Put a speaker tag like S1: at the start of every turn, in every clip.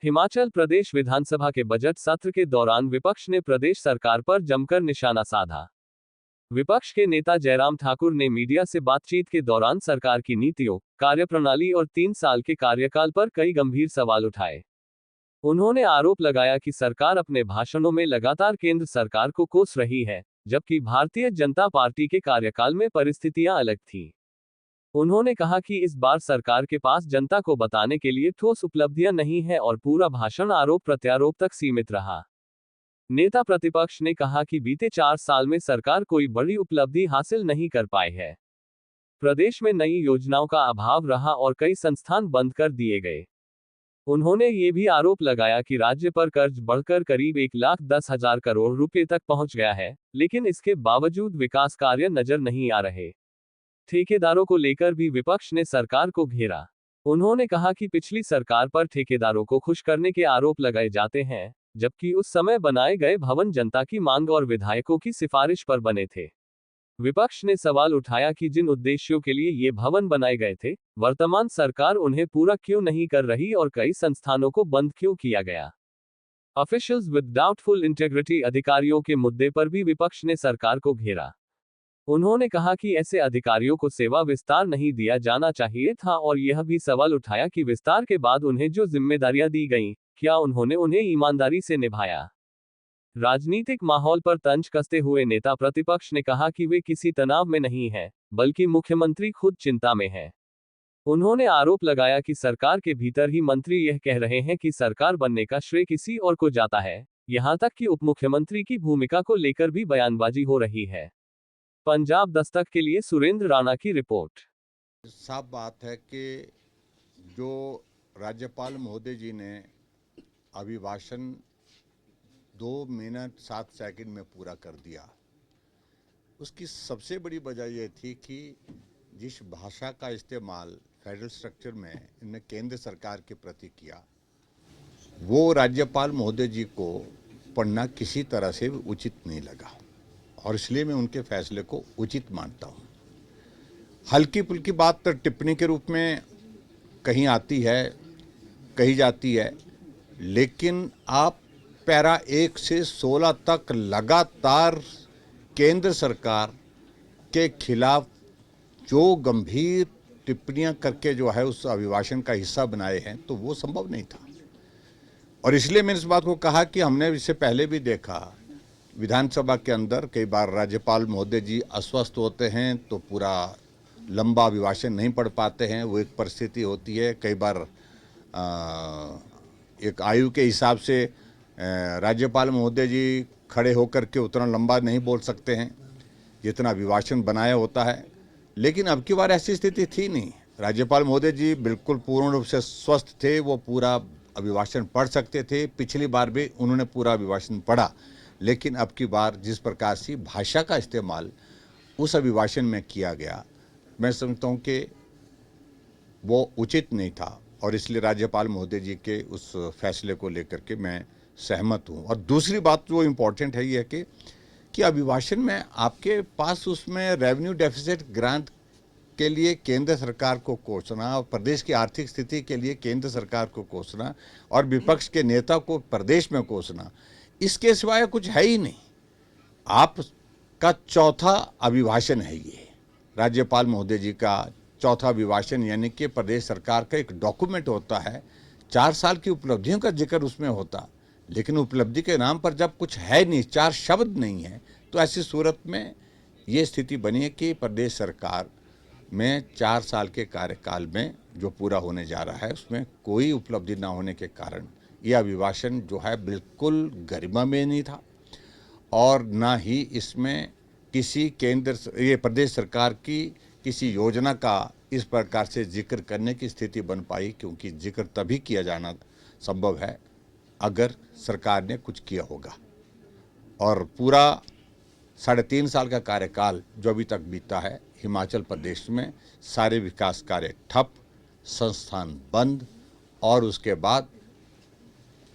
S1: हिमाचल प्रदेश विधानसभा के बजट सत्र के दौरान विपक्ष ने प्रदेश सरकार पर जमकर निशाना साधा। विपक्ष के नेता जयराम ठाकुर ने मीडिया से बातचीत के दौरान सरकार की नीतियों, कार्यप्रणाली और 3 साल के कार्यकाल पर कई गंभीर सवाल उठाए। उन्होंने आरोप लगाया कि सरकार अपने भाषणों में लगातार केंद्र सरकार को कोस रही है, जबकि भारतीय जनता पार्टी के कार्यकाल में परिस्थितियां अलग थीं। उन्होंने कहा कि इस बार सरकार के पास जनता को बताने के लिए ठोस उपलब्धियां नहीं है और पूरा भाषण आरोप प्रत्यारोप तक सीमित रहा। नेता प्रतिपक्ष ने कहा कि बीते 4 साल में सरकार कोई बड़ी उपलब्धि हासिल नहीं कर पाई है। प्रदेश में नई योजनाओं का अभाव रहा और कई संस्थान बंद कर दिए गए। उन्होंने ये भी आरोप लगाया कि राज्य पर कर्ज बढ़कर करीब 1,10,000 करोड़ रुपए तक पहुंच गया है, लेकिन इसके बावजूद विकास कार्य नजर नहीं आ रहे। ठेकेदारों को लेकर भी विपक्ष ने सरकार को घेरा। उन्होंने कहा कि पिछली सरकार पर ठेकेदारों को खुश करने के आरोप लगाए जाते हैं, जबकि उस समय बनाए गए भवन जनता की मांग और विधायकों की सिफारिश पर बने थे। विपक्ष ने सवाल उठाया कि जिन उद्देश्यों के लिए ये भवन बनाए गए थे, वर्तमान सरकार उन्हें पूरा क्यों नहीं कर रही और कई संस्थानों को बंद क्यों किया गया। ऑफिशियल्स विद डाउटफुल इंटेग्रिटी अधिकारियों के मुद्दे पर भी विपक्ष ने सरकार को घेरा। उन्होंने कहा कि ऐसे अधिकारियों को सेवा विस्तार नहीं दिया जाना चाहिए था और यह भी सवाल उठाया कि विस्तार के बाद उन्हें जो जिम्मेदारियां दी गईं, क्या उन्होंने उन्हें ईमानदारी से निभाया। राजनीतिक माहौल पर तंज कसते हुए नेता प्रतिपक्ष ने कहा कि वे किसी तनाव में नहीं हैं, बल्कि मुख्यमंत्री खुद चिंता में हैं। उन्होंने आरोप लगाया कि सरकार के भीतर ही मंत्री यह कह रहे हैं कि सरकार बनने का श्रेय किसी और को जाता है, यहां तक कि उपमुख्यमंत्री की भूमिका को लेकर भी बयानबाजी हो रही है। पंजाब दस्तक के लिए सुरेंद्र राणा की रिपोर्ट।
S2: साफ बात है कि जो राज्यपाल महोदय जी ने अभिभाषण 2 मिनट 7 सेकंड में पूरा कर दिया, उसकी सबसे बड़ी वजह यह थी कि जिस भाषा का इस्तेमाल फेडरल स्ट्रक्चर में इनने केंद्र सरकार के प्रति किया, वो राज्यपाल महोदय जी को पढ़ना किसी तरह से उचित नहीं लगा और इसलिए मैं उनके फैसले को उचित मानता हूँ। हल्की फुल्की बात तो टिप्पणी के रूप में कहीं आती है, कही जाती है, लेकिन आप पैरा 1 से 16 तक लगातार केंद्र सरकार के खिलाफ जो गंभीर टिप्पणियां करके जो है उस अभिभाषण का हिस्सा बनाए हैं, तो वो संभव नहीं था। और इसलिए मैंने इस बात को कहा कि हमने इससे पहले भी देखा, विधानसभा के अंदर कई बार राज्यपाल महोदय जी अस्वस्थ होते हैं तो पूरा लंबा अभिभाषण नहीं पढ़ पाते हैं, वो एक परिस्थिति होती है। कई बार एक आयु के हिसाब से राज्यपाल महोदय जी खड़े होकर के उतना लंबा नहीं बोल सकते हैं जितना अभिभाषण बनाया होता है, लेकिन अब की बार ऐसी स्थिति थी नहीं। राज्यपाल महोदय जी बिल्कुल पूर्ण रूप से स्वस्थ थे, वो पूरा अभिभाषण पढ़ सकते थे। पिछली बार भी उन्होंने पूरा अभिभाषण पढ़ा, लेकिन अब की बार जिस प्रकार से भाषा का इस्तेमाल उस अभिभाषण में किया गया, मैं समझता हूँ कि वो उचित नहीं था और इसलिए राज्यपाल महोदय जी के उस फैसले को लेकर के मैं सहमत हूँ। और दूसरी बात जो इम्पोर्टेंट है ये है कि अभिभाषण में आपके पास उसमें रेवेन्यू डेफिसिट ग्रांट के लिए केंद्र सरकार को कोसना और प्रदेश की आर्थिक स्थिति के लिए केंद्र सरकार को कोसना और विपक्ष के नेता को प्रदेश में कोसना, इसके सिवाय कुछ है ही नहीं। आपका चौथा अभिभाषण है ये, राज्यपाल महोदय जी का चौथा अभिभाषण, यानी कि प्रदेश सरकार का एक डॉक्यूमेंट होता है। 4 साल की उपलब्धियों का जिक्र उसमें होता, लेकिन उपलब्धि के नाम पर जब कुछ है नहीं, 4 शब्द नहीं है, तो ऐसी सूरत में ये स्थिति बनी है कि प्रदेश सरकार में 4 साल के कार्यकाल में जो पूरा होने जा रहा है उसमें कोई उपलब्धि ना होने के कारण यह अभिभाषण जो है बिल्कुल गरिमा में नहीं था और ना ही इसमें किसी ये प्रदेश सरकार की किसी योजना का इस प्रकार से जिक्र करने की स्थिति बन पाई, क्योंकि जिक्र तभी किया जाना संभव है अगर सरकार ने कुछ किया होगा। और पूरा 3.5 साल का कार्यकाल जो अभी तक बीता है, हिमाचल प्रदेश में सारे विकास कार्य ठप, संस्थान बंद और उसके बाद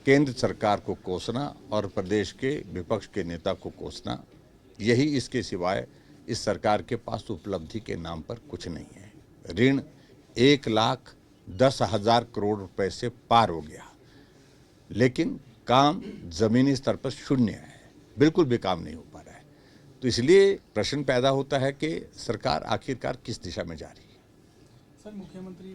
S2: केंद्र सरकार को कोसना और प्रदेश के विपक्ष के नेता को कोसना, यही इसके सिवाय इस सरकार के पास उपलब्धि के नाम पर कुछ नहीं है। ऋण 1,10,000 करोड़ रुपए से पार हो गया। लेकिन काम जमीनी स्तर पर शून्य है, बिल्कुल भी काम नहीं हो पा रहा है। तो इसलिए प्रश्न पैदा होता है कि सरकार आखिरकार किस दिशा में जा रही है।
S3: सर, मुख्यमंत्री